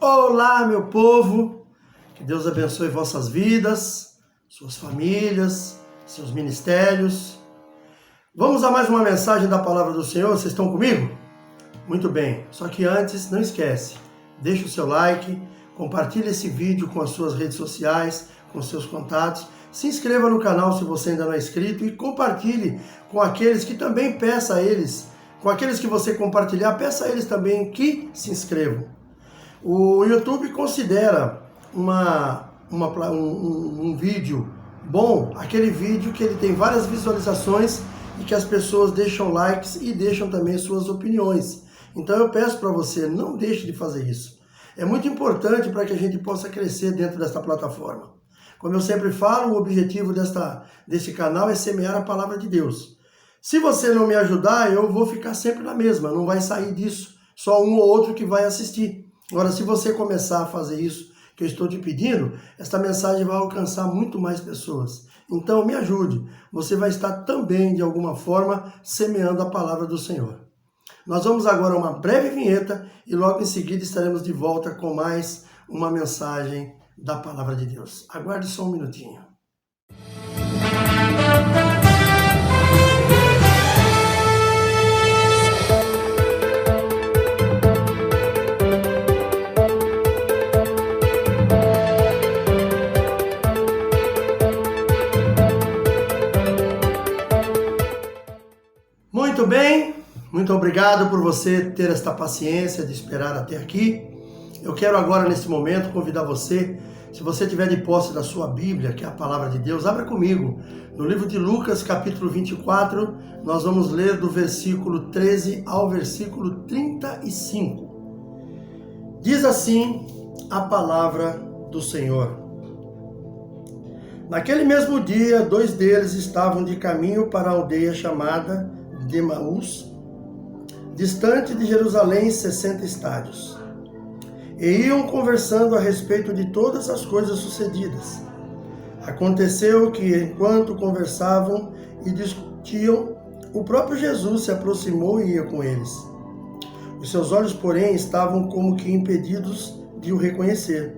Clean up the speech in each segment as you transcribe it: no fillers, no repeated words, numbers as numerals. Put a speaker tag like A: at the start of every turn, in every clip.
A: Olá, meu povo, que Deus abençoe vossas vidas, suas famílias, seus ministérios. Vamos a mais uma mensagem da palavra do Senhor, vocês estão comigo? Muito bem, só que antes, não esquece, deixa o seu like, compartilhe esse vídeo com as suas redes sociais, com seus contatos, se inscreva no canal se você ainda não é inscrito e compartilhe com aqueles que também peça a eles, com aqueles que você compartilhar, peça a eles também que se inscrevam. O YouTube considera um vídeo bom, aquele vídeo que ele tem várias visualizações e que as pessoas deixam likes e deixam também suas opiniões. Então eu peço para você, não deixe de fazer isso. É muito importante para que a gente possa crescer dentro desta plataforma. Como eu sempre falo, o objetivo desse canal é semear a palavra de Deus. Se você não me ajudar, eu vou ficar sempre na mesma, não vai sair disso, só um ou outro que vai assistir. Agora, se você começar a fazer isso que eu estou te pedindo, esta mensagem vai alcançar muito mais pessoas. Então, me ajude. Você vai estar também, de alguma forma, semeando a palavra do Senhor. Nós vamos agora a uma breve vinheta e logo em seguida estaremos de volta com mais uma mensagem da palavra de Deus. Aguarde só um minutinho. Muito bem, muito obrigado por você ter esta paciência de esperar até aqui. Eu quero agora, nesse momento, convidar você, se você tiver de posse da sua Bíblia, que é a palavra de Deus, abra comigo. No livro de Lucas, capítulo 24, nós vamos ler do versículo 13 ao versículo 35. Diz assim a palavra do Senhor. Naquele mesmo dia, 2 deles estavam de caminho para a aldeia chamada de Emaús, distante de Jerusalém 60 estádios, e iam conversando a respeito de todas as coisas sucedidas. Aconteceu que, enquanto conversavam e discutiam, o próprio Jesus se aproximou e ia com eles. Os seus olhos, porém, estavam como que impedidos de o reconhecer.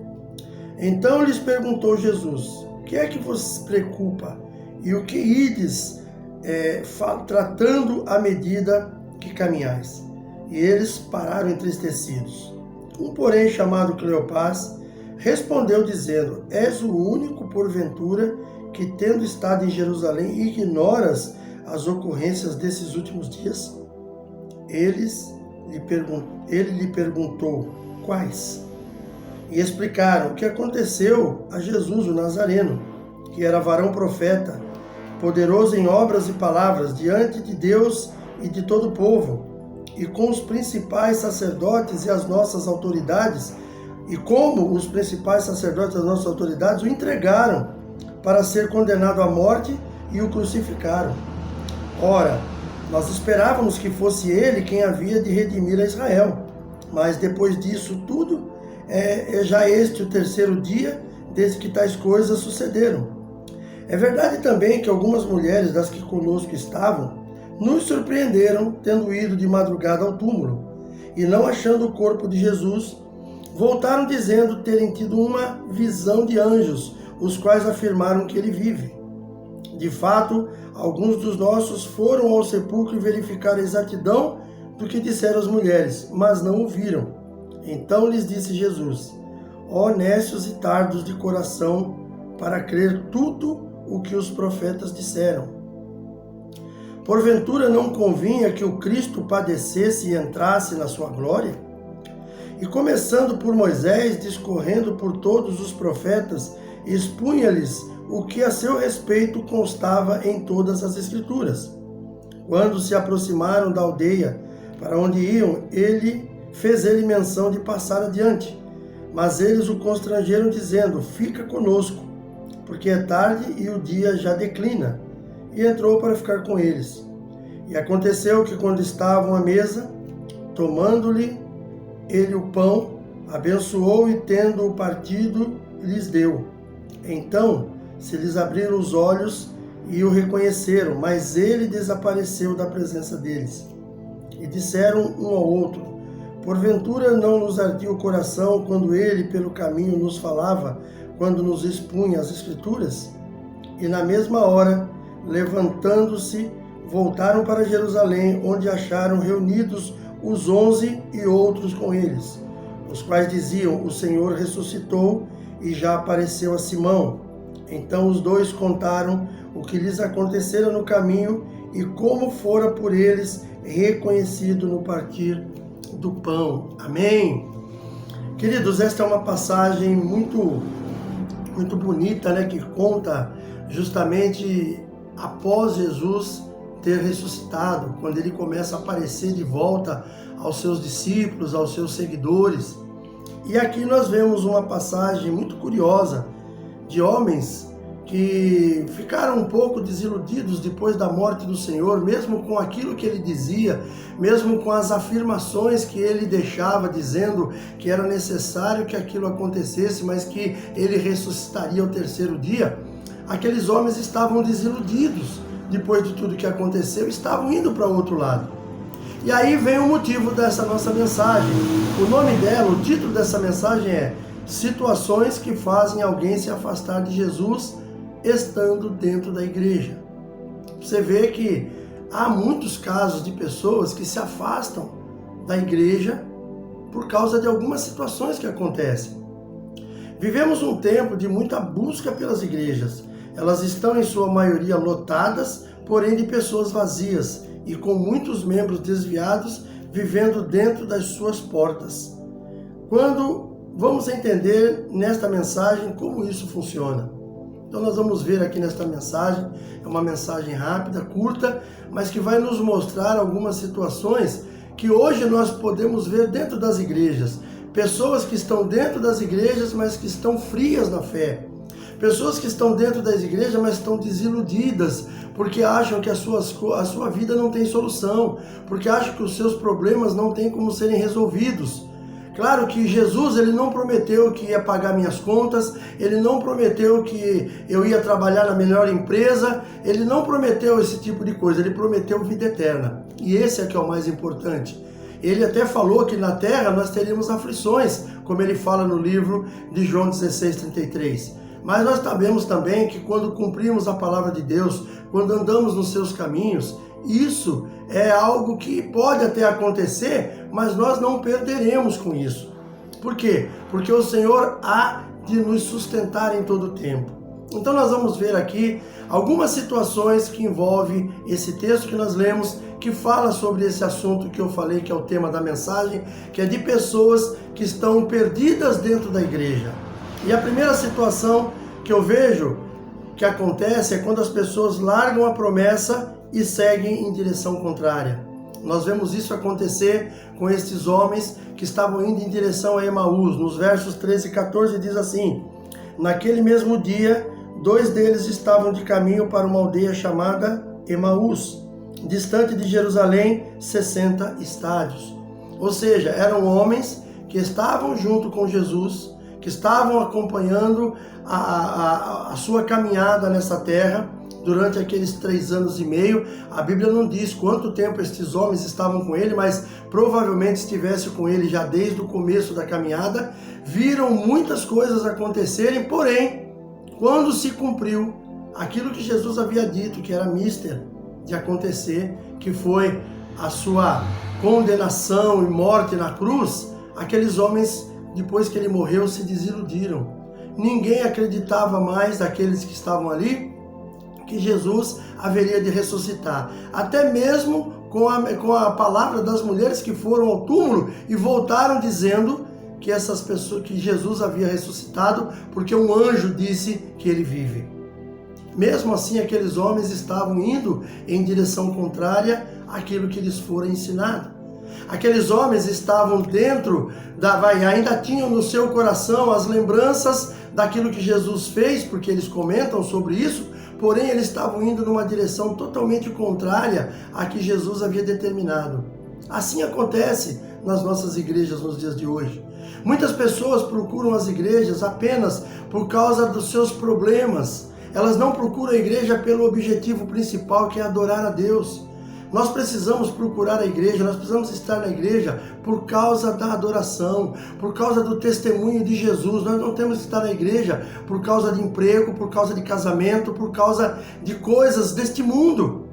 A: Então lhes perguntou Jesus: "O que é que vos preocupa? E o que ides tratando à medida que caminhais?" E eles pararam entristecidos. Um, porém, chamado Cleopas, respondeu dizendo: "És o único, porventura, que, tendo estado em Jerusalém, ignoras as ocorrências desses últimos dias?" Ele lhe perguntou: "Quais?" E explicaram o que aconteceu a Jesus, o Nazareno, que era varão profeta, poderoso em obras e palavras diante de Deus e de todo o povo, e com os principais sacerdotes e as nossas autoridades, e como os principais sacerdotes e as nossas autoridades o entregaram para ser condenado à morte e o crucificaram. Ora, nós esperávamos que fosse ele quem havia de redimir a Israel, mas depois disso tudo, é já este o 3º dia desde que tais coisas sucederam. É verdade também que algumas mulheres das que conosco estavam nos surpreenderam, tendo ido de madrugada ao túmulo, e não achando o corpo de Jesus, voltaram dizendo terem tido uma visão de anjos, os quais afirmaram que ele vive. De fato, alguns dos nossos foram ao sepulcro e verificaram a exatidão do que disseram as mulheres, mas não o viram. Então lhes disse Jesus: "Ó nécios e tardos de coração, para crer tudo o que os profetas disseram. Porventura não convinha que o Cristo padecesse e entrasse na sua glória? E começando por Moisés, discorrendo por todos os profetas, expunha-lhes o que a seu respeito constava em todas as Escrituras. Quando se aproximaram da aldeia para onde iam, fez ele menção de passar adiante. Mas eles o constrangeram, dizendo: "Fica conosco, porque é tarde e o dia já declina." E entrou para ficar com eles. E aconteceu que, quando estavam à mesa, tomando-lhe ele o pão, abençoou e, tendo-o partido, lhes deu. Então se lhes abriram os olhos e o reconheceram, mas ele desapareceu da presença deles. E disseram um ao outro: Porventura não nos ardia o coração quando ele pelo caminho nos falava, quando nos expunha as Escrituras? E na mesma hora, levantando-se, voltaram para Jerusalém, onde acharam reunidos os 11 e outros com eles, os quais diziam: o Senhor ressuscitou e já apareceu a Simão. Então os dois contaram o que lhes acontecera no caminho e como fora por eles reconhecido no partir do pão. Amém? Queridos, esta é uma passagem muito bonita, né, que conta justamente após Jesus ter ressuscitado, quando ele começa a aparecer de volta aos seus discípulos, aos seus seguidores. E aqui nós vemos uma passagem muito curiosa de homens que ficaram um pouco desiludidos depois da morte do Senhor, mesmo com aquilo que ele dizia, mesmo com as afirmações que ele deixava, dizendo que era necessário que aquilo acontecesse, mas que ele ressuscitaria ao terceiro dia. Aqueles homens estavam desiludidos depois de tudo que aconteceu, estavam indo para o outro lado. E aí vem o motivo dessa nossa mensagem. O nome dela, o título dessa mensagem é Situações que fazem alguém se afastar de Jesus estando dentro da igreja. Você vê que há muitos casos de pessoas que se afastam da igreja por causa de algumas situações que acontecem. Vivemos um tempo de muita busca pelas igrejas. Elas estão em sua maioria lotadas, porém de pessoas vazias e com muitos membros desviados vivendo dentro das suas portas. Quando vamos entender nesta mensagem como isso funciona. Então nós vamos ver aqui nesta mensagem, é uma mensagem rápida, curta, mas que vai nos mostrar algumas situações que hoje nós podemos ver dentro das igrejas. Pessoas que estão dentro das igrejas, mas que estão frias na fé. Pessoas que estão dentro das igrejas, mas estão desiludidas, porque acham que a sua vida não tem solução, porque acham que os seus problemas não têm como serem resolvidos. Claro que Jesus, ele não prometeu que ia pagar minhas contas, ele não prometeu que eu ia trabalhar na melhor empresa, ele não prometeu esse tipo de coisa, ele prometeu vida eterna. E esse é que é o mais importante. Ele até falou que na terra nós teríamos aflições, como ele fala no livro de João 16:33. Mas nós sabemos também que quando cumprimos a palavra de Deus, quando andamos nos seus caminhos, isso é algo que pode até acontecer, mas nós não perderemos com isso. Por quê? Porque o Senhor há de nos sustentar em todo o tempo. Então nós vamos ver aqui algumas situações que envolvem esse texto que nós lemos, que fala sobre esse assunto que eu falei, que é o tema da mensagem, que é de pessoas que estão perdidas dentro da igreja. E a primeira situação que eu vejo que acontece é quando as pessoas largam a promessa e seguem em direção contrária. Nós vemos isso acontecer com estes homens que estavam indo em direção a Emaús. Nos versos 13 e 14 diz assim: naquele mesmo dia, 2 deles estavam de caminho para uma aldeia chamada Emaús, distante de Jerusalém 60 estádios. Ou seja, eram homens que estavam junto com Jesus, que estavam acompanhando a sua caminhada nessa terra durante aqueles 3 anos e meio. A Bíblia não diz quanto tempo estes homens estavam com ele, mas provavelmente estivesse com ele já desde o começo da caminhada. Viram muitas coisas acontecerem, porém, quando se cumpriu aquilo que Jesus havia dito, que era mister de acontecer, que foi a sua condenação e morte na cruz, aqueles homens, depois que ele morreu, se desiludiram. Ninguém acreditava mais, daqueles que estavam ali, que Jesus haveria de ressuscitar. Até mesmo com a palavra das mulheres que foram ao túmulo e voltaram dizendo que essas pessoas, que Jesus havia ressuscitado, porque um anjo disse que ele vive. Mesmo assim, aqueles homens estavam indo em direção contrária àquilo que lhes fora ensinado. Aqueles homens estavam dentro ainda tinham no seu coração as lembranças daquilo que Jesus fez, porque eles comentam sobre isso, porém eles estavam indo numa direção totalmente contrária à que Jesus havia determinado. Assim acontece nas nossas igrejas nos dias de hoje. Muitas pessoas procuram as igrejas apenas por causa dos seus problemas. Elas não procuram a igreja pelo objetivo principal, que é adorar a Deus. Nós precisamos procurar a igreja, nós precisamos estar na igreja por causa da adoração, por causa do testemunho de Jesus. Nós não temos que estar na igreja por causa de emprego, por causa de casamento, por causa de coisas deste mundo.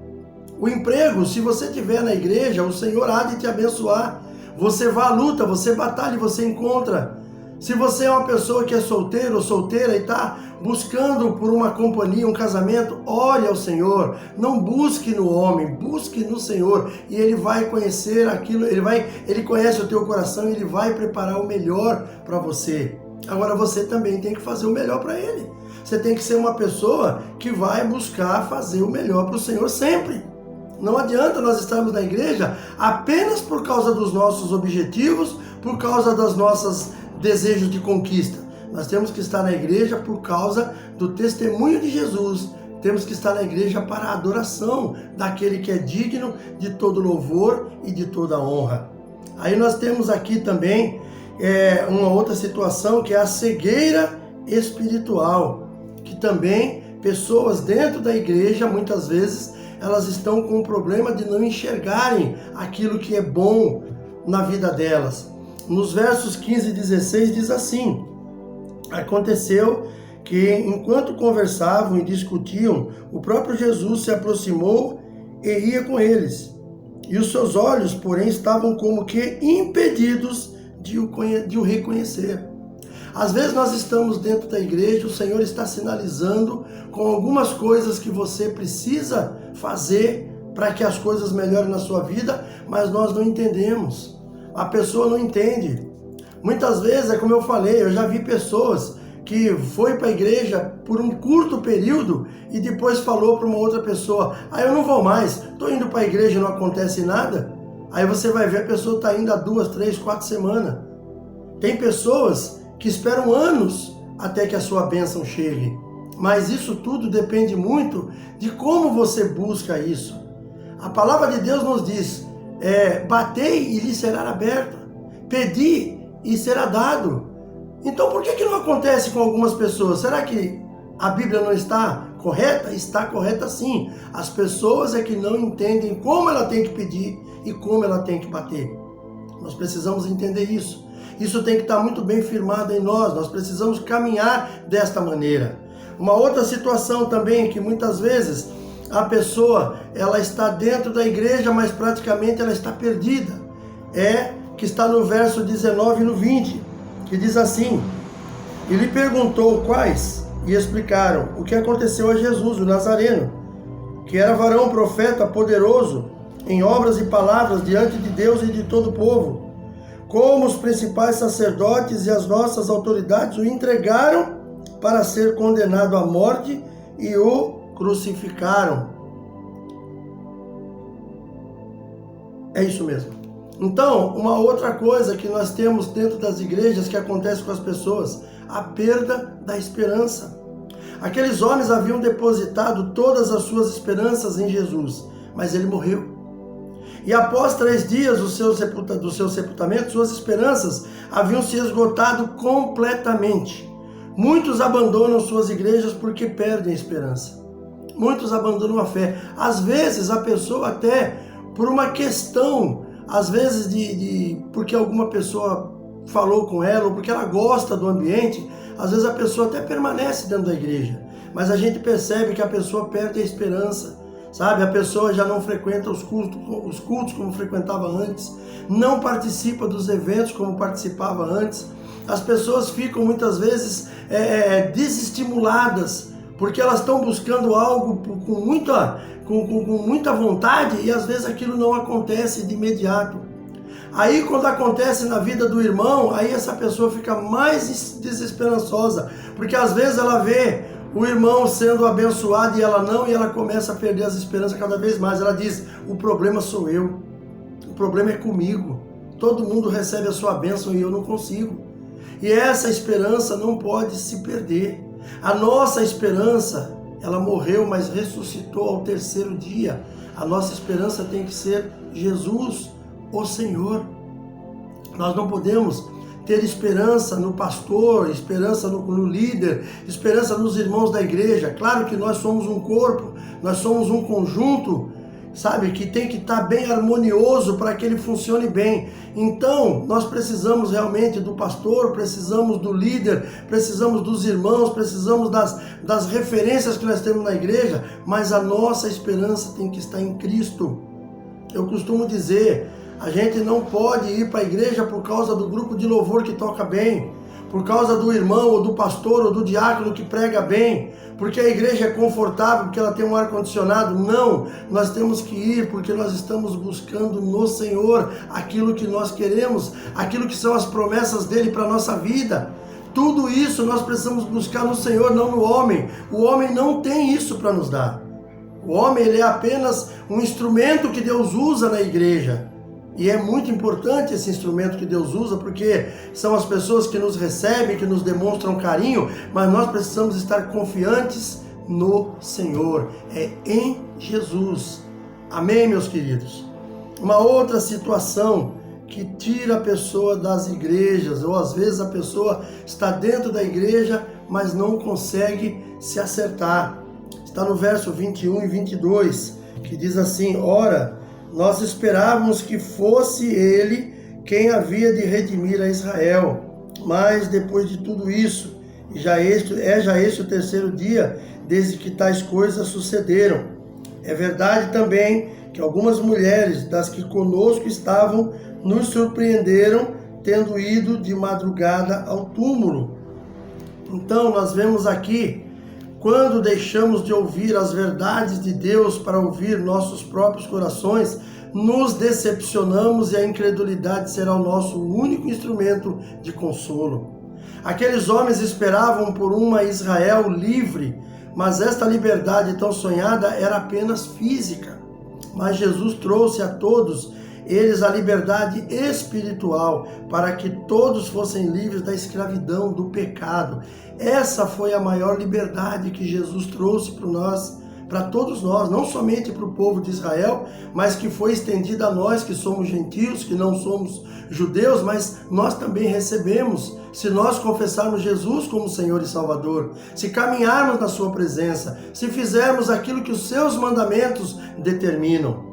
A: O emprego, se você estiver na igreja, o Senhor há de te abençoar. Você vai à luta, você batalha e você encontra. Se você é uma pessoa que é solteiro ou solteira e está buscando por uma companhia, um casamento, ore ao Senhor. Não busque no homem, busque no Senhor. E Ele vai conhecer aquilo, Ele conhece o teu coração e Ele vai preparar o melhor para você. Agora você também tem que fazer o melhor para Ele. Você tem que ser uma pessoa que vai buscar fazer o melhor para o Senhor sempre. Não adianta nós estarmos na igreja apenas por causa dos nossos objetivos, por causa das nossas desejos de conquista. Nós temos que estar na igreja por causa do testemunho de Jesus. Temos que estar na igreja para a adoração daquele que é digno de todo louvor e de toda honra. Aí nós temos aqui também uma outra situação que é a cegueira espiritual, que também pessoas dentro da igreja, muitas vezes, elas estão com o problema de não enxergarem aquilo que é bom na vida delas. Nos versos 15 e 16 diz assim: aconteceu que, enquanto conversavam e discutiam, o próprio Jesus se aproximou e ia com eles. E os seus olhos, porém, estavam como que impedidos de o reconhecer. Às vezes nós estamos dentro da igreja, o Senhor está sinalizando com algumas coisas que você precisa fazer para que as coisas melhorem na sua vida, mas nós não entendemos. A pessoa não entende. Muitas vezes, é como eu falei, eu já vi pessoas que foi para a igreja por um curto período e depois falou para uma outra pessoa: eu não vou mais, estou indo para a igreja e não acontece nada. Aí você vai ver, a pessoa está indo há 2, 3, 4 semanas. Tem pessoas que esperam anos até que a sua bênção chegue. Mas isso tudo depende muito de como você busca isso. A palavra de Deus nos diz: batei e lhe será aberto, pedi e será dado. Então por que não acontece com algumas pessoas? Será que a Bíblia não está correta? Está correta sim. As pessoas é que não entendem como ela tem que pedir e como ela tem que bater. Nós precisamos entender isso. Isso tem que estar muito bem firmado em nós. Nós precisamos caminhar desta maneira. Uma outra situação também que muitas vezes a pessoa ela está dentro da igreja, mas praticamente ela está perdida. Que está no verso 19 e no 20, que diz assim: e lhe perguntou quais, e explicaram o que aconteceu a Jesus, o Nazareno, que era varão, profeta, poderoso em obras e palavras diante de Deus e de todo o povo, como os principais sacerdotes e as nossas autoridades o entregaram para ser condenado à morte e o crucificaram. É isso mesmo. Então, uma outra coisa que nós temos dentro das igrejas que acontece com as pessoas: a perda da esperança. Aqueles homens haviam depositado todas as suas esperanças em Jesus, mas ele morreu. E após 3 dias do seu sepultamento, suas esperanças haviam se esgotado completamente. Muitos abandonam suas igrejas porque perdem a esperança. Muitos abandonam a fé. Às vezes a pessoa até por uma questão, às vezes porque alguma pessoa falou com ela, ou porque ela gosta do ambiente, às vezes a pessoa até permanece dentro da igreja. Mas a gente percebe que a pessoa perde a esperança. Sabe, a pessoa já não frequenta os cultos como frequentava antes, não participa dos eventos como participava antes. As pessoas ficam muitas vezes desestimuladas, porque elas estão buscando algo com muita vontade e às vezes aquilo não acontece de imediato. Aí quando acontece na vida do irmão, aí essa pessoa fica mais desesperançosa, porque às vezes ela vê o irmão sendo abençoado e ela não, e ela começa a perder as esperanças cada vez mais. Ela diz: o problema sou eu, o problema é comigo, todo mundo recebe a sua bênção e eu não consigo. E essa esperança não pode se perder. A nossa esperança, ela morreu, mas ressuscitou ao 3º dia. A nossa esperança tem que ser Jesus, o Senhor. Nós não podemos ter esperança no pastor, esperança no líder, esperança nos irmãos da igreja. Claro que nós somos um corpo, nós somos um conjunto sabe, que tem que estar bem harmonioso para que ele funcione bem. Então, nós precisamos realmente do pastor, precisamos do líder, precisamos dos irmãos, precisamos das referências que nós temos na igreja, mas a nossa esperança tem que estar em Cristo. Eu costumo dizer, a gente não pode ir para a igreja por causa do grupo de louvor que toca bem, por causa do irmão, ou do pastor, ou do diácono que prega bem, porque a igreja é confortável, porque ela tem um ar-condicionado. Não, nós temos que ir porque nós estamos buscando no Senhor aquilo que nós queremos, aquilo que são as promessas dele para a nossa vida. Tudo isso nós precisamos buscar no Senhor, não no homem. O homem não tem isso para nos dar. O homem, ele é apenas um instrumento que Deus usa na igreja. E é muito importante esse instrumento que Deus usa, porque são as pessoas que nos recebem, que nos demonstram carinho, mas nós precisamos estar confiantes no Senhor, é em Jesus. Amém, meus queridos? Uma outra situação que tira a pessoa das igrejas, ou às vezes a pessoa está dentro da igreja, mas não consegue se acertar. Está no verso 21 e 22, que diz assim: ora, nós esperávamos que fosse ele quem havia de redimir a Israel. Mas depois de tudo isso, já este o terceiro dia desde que tais coisas sucederam. É verdade também que algumas mulheres das que conosco estavam nos surpreenderam, tendo ido de madrugada ao túmulo. Então nós vemos aqui, quando deixamos de ouvir as verdades de Deus para ouvir nossos próprios corações, nos decepcionamos e a incredulidade será o nosso único instrumento de consolo. Aqueles homens esperavam por uma Israel livre, mas esta liberdade tão sonhada era apenas física. Mas Jesus trouxe a todos eles a liberdade espiritual, para que todos fossem livres da escravidão, do pecado. Essa foi a maior liberdade que Jesus trouxe para todos nós, não somente para o povo de Israel, mas que foi estendida a nós que somos gentios, que não somos judeus, mas nós também recebemos, se nós confessarmos Jesus como Senhor e Salvador, se caminharmos na sua presença, se fizermos aquilo que os seus mandamentos determinam.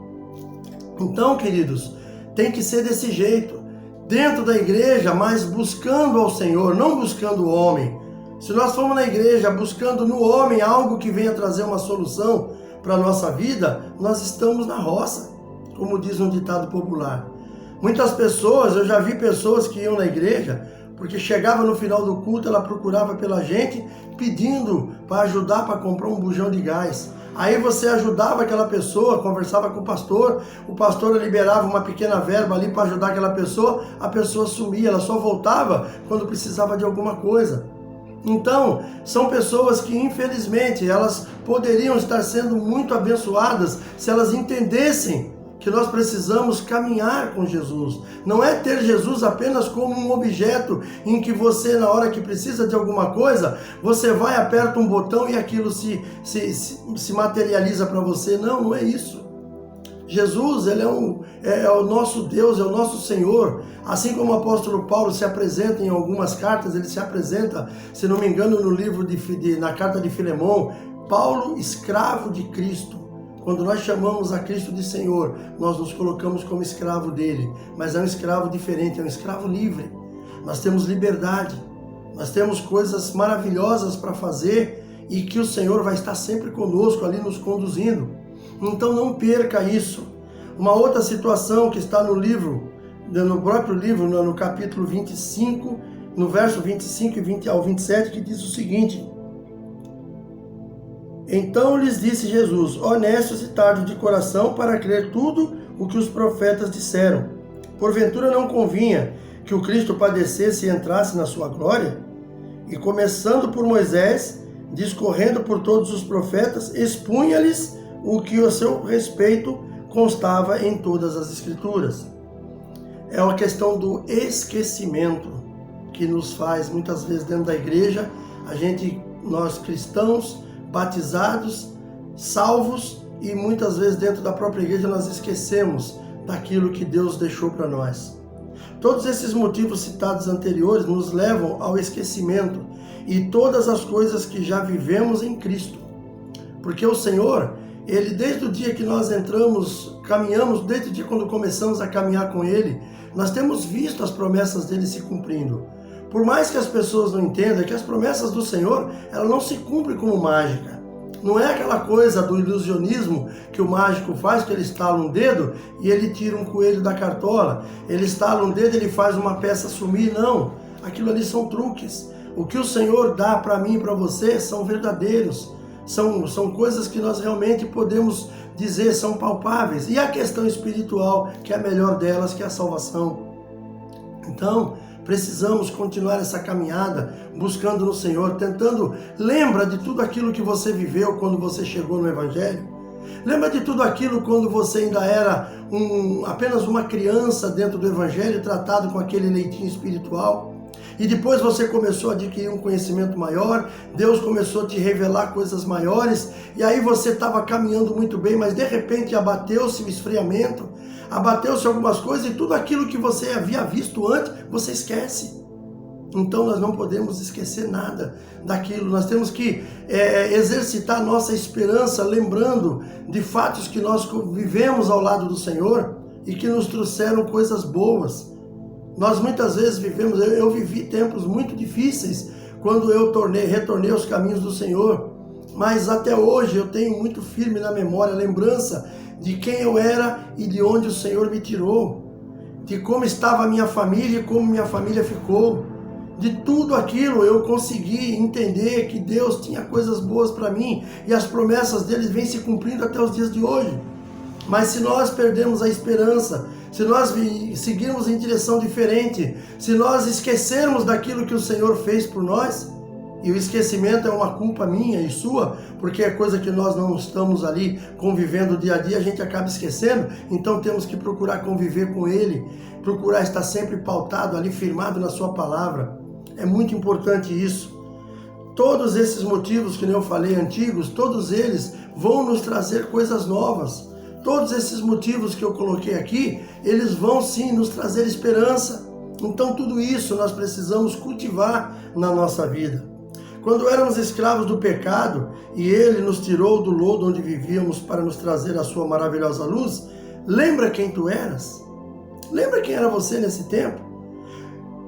A: Então, queridos, tem que ser desse jeito, dentro da igreja, mas buscando ao Senhor, não buscando o homem. Se nós formos na igreja buscando no homem algo que venha trazer uma solução para a nossa vida, nós estamos na roça, como diz um ditado popular. Muitas pessoas, eu já vi pessoas que iam na igreja, porque chegava no final do culto, ela procurava pela gente, pedindo para ajudar para comprar um bujão de gás. Aí você ajudava aquela pessoa, conversava com o pastor liberava uma pequena verba ali para ajudar aquela pessoa, a pessoa sumia, ela só voltava quando precisava de alguma coisa. Então, são pessoas que infelizmente elas poderiam estar sendo muito abençoadas se elas entendessem que nós precisamos caminhar com Jesus. Não é ter Jesus apenas como um objeto em que você, na hora que precisa de alguma coisa, você vai, aperta um botão e aquilo se materializa para você. Não, não é isso. Jesus, ele é o nosso Deus, é o nosso Senhor. Assim como o apóstolo Paulo se apresenta em algumas cartas, ele se apresenta, se não me engano, no livro na carta de Filemão, Paulo, escravo de Cristo. Quando nós chamamos a Cristo de Senhor, nós nos colocamos como escravo dele, mas é um escravo diferente, é um escravo livre. Nós temos liberdade, nós temos coisas maravilhosas para fazer e que o Senhor vai estar sempre conosco ali nos conduzindo. Então não perca isso. Uma outra situação que está no próprio livro, no capítulo 25, no verso 25 ao 27, que diz o seguinte: então lhes disse Jesus: honestos e tardos de coração para crer tudo o que os profetas disseram. Porventura não convinha que o Cristo padecesse e entrasse na sua glória? E começando por Moisés, discorrendo por todos os profetas, expunha-lhes o que a seu respeito constava em todas as Escrituras. É uma questão do esquecimento que nos faz, muitas vezes dentro da igreja, nós cristãos, batizados, salvos, e muitas vezes dentro da própria igreja nós esquecemos daquilo que Deus deixou para nós. Todos esses motivos citados anteriores nos levam ao esquecimento e todas as coisas que já vivemos em Cristo. Porque o Senhor, Ele, desde o dia que nós entramos, caminhamos, desde o dia quando começamos a caminhar com Ele, nós temos visto as promessas dele se cumprindo. Por mais que as pessoas não entendam, que as promessas do Senhor, elas não se cumprem como mágica. Não é aquela coisa do ilusionismo que o mágico faz, que ele estala um dedo e ele tira um coelho da cartola. Ele estala um dedo e ele faz uma peça sumir. Não, aquilo ali são truques. O que o Senhor dá para mim e para você são verdadeiros. São coisas que nós realmente podemos dizer, são palpáveis. E a questão espiritual, que é a melhor delas, que é a salvação. Então, precisamos continuar essa caminhada, buscando no Senhor, tentando... Lembra de tudo aquilo que você viveu quando você chegou no Evangelho? Lembra de tudo aquilo quando você ainda era apenas uma criança dentro do Evangelho, tratado com aquele leitinho espiritual? E depois você começou a adquirir um conhecimento maior, Deus começou a te revelar coisas maiores, e aí você estava caminhando muito bem, mas de repente abateu-se o esfriamento, abateu-se algumas coisas, e tudo aquilo que você havia visto antes, você esquece. Então nós não podemos esquecer nada daquilo, nós temos que exercitar nossa esperança, lembrando de fatos que nós vivemos ao lado do Senhor, e que nos trouxeram coisas boas. Nós muitas vezes vivemos, eu vivi tempos muito difíceis quando eu retornei aos caminhos do Senhor, mas até hoje eu tenho muito firme na memória a lembrança de quem eu era e de onde o Senhor me tirou, de como estava a minha família e como minha família ficou. De tudo aquilo eu consegui entender que Deus tinha coisas boas para mim e as promessas dele vêm se cumprindo até os dias de hoje. Mas se nós perdemos a esperança, se nós seguirmos em direção diferente, se nós esquecermos daquilo que o Senhor fez por nós, e o esquecimento é uma culpa minha e sua, porque é coisa que nós não estamos ali convivendo dia a dia, a gente acaba esquecendo, então temos que procurar conviver com Ele, procurar estar sempre pautado ali, firmado na sua palavra. É muito importante isso. Todos esses motivos que eu falei antigos, todos eles vão nos trazer coisas novas. Todos esses motivos que eu coloquei aqui, eles vão sim nos trazer esperança. Então tudo isso nós precisamos cultivar na nossa vida. Quando éramos escravos do pecado e Ele nos tirou do lodo onde vivíamos para nos trazer a sua maravilhosa luz, lembra quem tu eras? Lembra quem era você nesse tempo?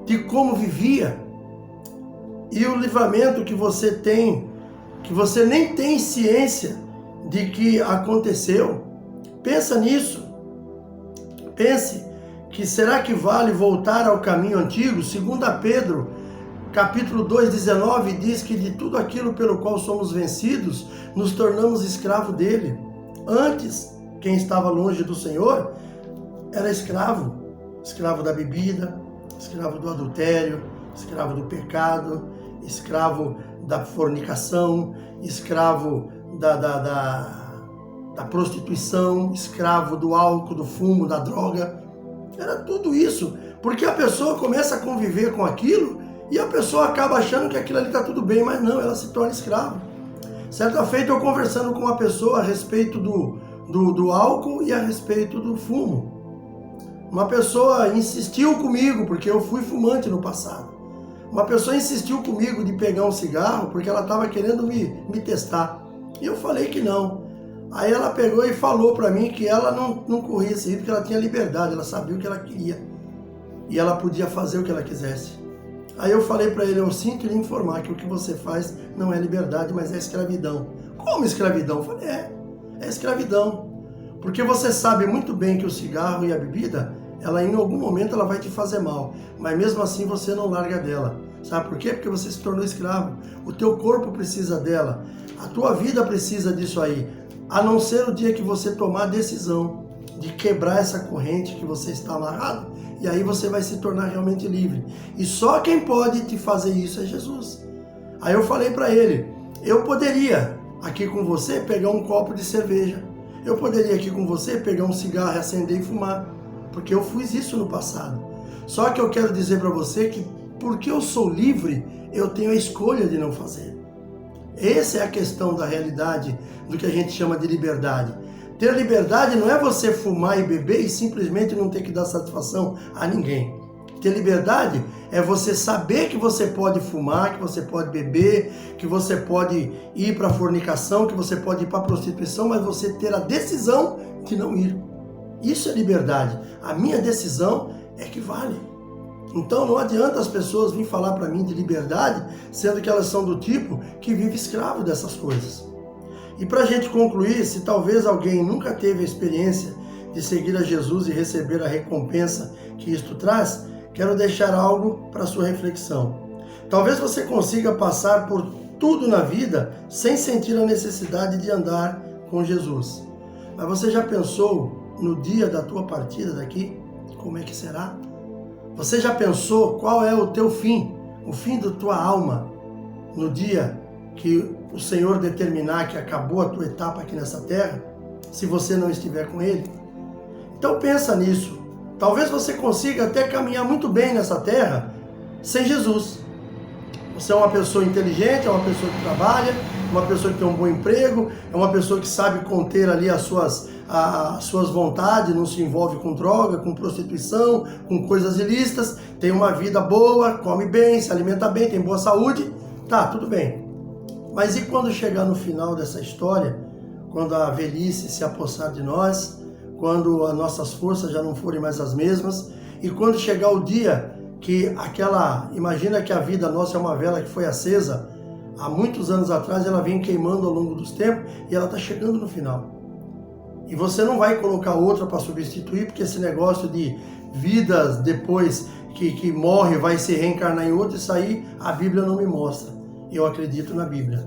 A: De como vivia? E o livramento que você tem, que você nem tem ciência de que aconteceu. Pensa nisso. Pense que será que vale voltar ao caminho antigo? 2 Pedro, capítulo 2:19, diz que de tudo aquilo pelo qual somos vencidos, nos tornamos escravo dele. Antes, quem estava longe do Senhor era escravo. Escravo da bebida, escravo do adultério, escravo do pecado, escravo da fornicação, escravo da prostituição, escravo do álcool, do fumo, da droga. Era tudo isso, porque a pessoa começa a conviver com aquilo e a pessoa acaba achando que aquilo ali está tudo bem, mas não, ela se torna escrava. Certa feita eu conversando com uma pessoa a respeito do álcool e a respeito do fumo. Uma pessoa insistiu comigo, porque eu fui fumante no passado. Uma pessoa insistiu comigo de pegar um cigarro porque ela estava querendo me testar. E eu falei que não. Aí ela pegou e falou para mim que ela não corria esse risco, porque ela tinha liberdade, ela sabia o que ela queria. E ela podia fazer o que ela quisesse. Aí eu falei para ele, eu sinto lhe informar que o que você faz não é liberdade, mas é escravidão. Como escravidão? Eu falei, é escravidão. Porque você sabe muito bem que o cigarro e a bebida, ela em algum momento ela vai te fazer mal. Mas mesmo assim você não larga dela. Sabe por quê? Porque você se tornou escravo. O teu corpo precisa dela. A tua vida precisa disso aí. A não ser o dia que você tomar a decisão de quebrar essa corrente que você está amarrado, e aí você vai se tornar realmente livre. E só quem pode te fazer isso é Jesus. Aí eu falei para ele, eu poderia aqui com você pegar um copo de cerveja, eu poderia aqui com você pegar um cigarro, acender e fumar, porque eu fiz isso no passado. Só que eu quero dizer para você que porque eu sou livre, eu tenho a escolha de não fazer. Essa é a questão da realidade, do que a gente chama de liberdade. Ter liberdade não é você fumar e beber e simplesmente não ter que dar satisfação a ninguém. Ter liberdade é você saber que você pode fumar, que você pode beber, que você pode ir para a fornicação, que você pode ir para a prostituição, mas você ter a decisão de não ir. Isso é liberdade. A minha decisão é que vale. Então não adianta as pessoas virem falar para mim de liberdade, sendo que elas são do tipo que vive escravo dessas coisas. E para a gente concluir, se talvez alguém nunca teve a experiência de seguir a Jesus e receber a recompensa que isto traz, quero deixar algo para sua reflexão. Talvez você consiga passar por tudo na vida sem sentir a necessidade de andar com Jesus. Mas você já pensou no dia da tua partida daqui? Como é que será? Você já pensou qual é o teu fim, o fim da tua alma, no dia que o Senhor determinar que acabou a tua etapa aqui nessa terra, se você não estiver com Ele? Então pensa nisso. Talvez você consiga até caminhar muito bem nessa terra sem Jesus. Você é uma pessoa inteligente, é uma pessoa que trabalha, é uma pessoa que tem um bom emprego, é uma pessoa que sabe conter ali as suas vontades, não se envolve com droga, com prostituição, com coisas ilícitas, tem uma vida boa, come bem, se alimenta bem, tem boa saúde, tá, tudo bem. Mas e quando chegar no final dessa história, quando a velhice se apossar de nós, quando as nossas forças já não forem mais as mesmas, e quando chegar o dia que imagina que a vida nossa é uma vela que foi acesa há muitos anos atrás, ela vem queimando ao longo dos tempos e ela está chegando no final. E você não vai colocar outra para substituir, porque esse negócio de vidas depois que morre vai se reencarnar em outra, isso aí a Bíblia não me mostra. Eu acredito na Bíblia.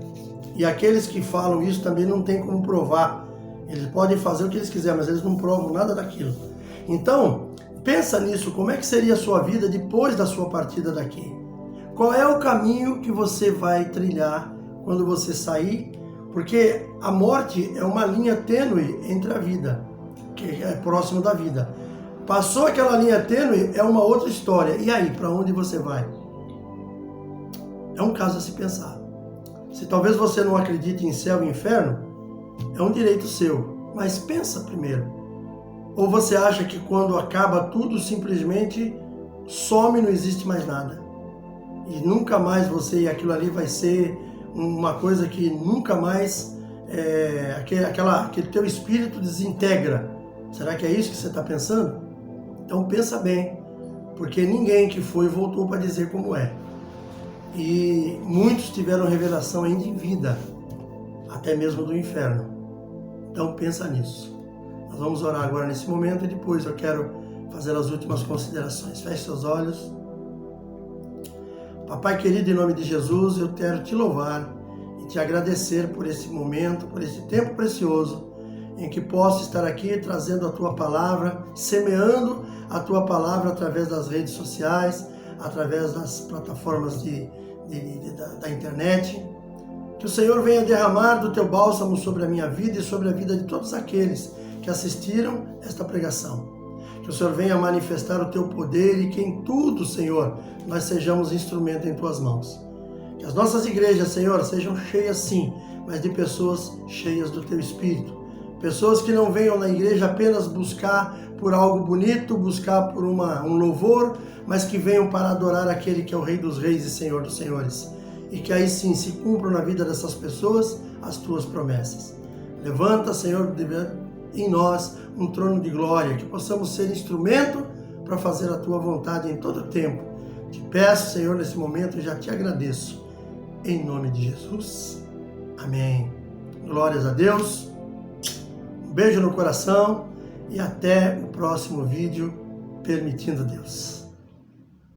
A: E aqueles que falam isso também não tem como provar. Eles podem fazer o que eles quiserem, mas eles não provam nada daquilo. Então, pensa nisso, como é que seria a sua vida depois da sua partida daqui? Qual é o caminho que você vai trilhar quando você sair? Porque a morte é uma linha tênue entre a vida, que é próximo da vida. Passou aquela linha tênue, é uma outra história. E aí, para onde você vai? É um caso a se pensar. Se talvez você não acredite em céu e inferno, é um direito seu, mas pensa primeiro. Ou você acha que quando acaba tudo, simplesmente some e não existe mais nada? E nunca mais você e aquilo ali vai ser uma coisa que nunca mais, aquele teu espírito desintegra. Será que é isso que você está pensando? Então pensa bem, porque ninguém que foi voltou para dizer como é. E muitos tiveram revelação ainda em vida, até mesmo do inferno. Então pensa nisso. Nós vamos orar agora nesse momento e depois eu quero fazer as últimas considerações. Feche seus olhos. Papai querido, em nome de Jesus, eu quero te louvar e te agradecer por esse momento, por esse tempo precioso em que posso estar aqui trazendo a tua palavra, semeando a tua palavra através das redes sociais, através das plataformas da internet. Que o Senhor venha derramar do teu bálsamo sobre a minha vida e sobre a vida de todos aqueles que assistiram esta pregação. Que o Senhor venha manifestar o teu poder e que em tudo, Senhor, nós sejamos instrumento em tuas mãos. Que as nossas igrejas, Senhor, sejam cheias sim, mas de pessoas cheias do teu Espírito. Pessoas que não venham na igreja apenas buscar por algo bonito, buscar por um louvor, mas que venham para adorar aquele que é o Rei dos Reis e Senhor dos Senhores. E que aí sim se cumpram na vida dessas pessoas as tuas promessas. Levanta, Senhor, em nós um trono de glória, que possamos ser instrumento para fazer a tua vontade em todo o tempo. Te peço, Senhor, nesse momento, e já te agradeço. Em nome de Jesus. Amém. Glórias a Deus. Um beijo no coração e até o próximo vídeo, permitindo Deus.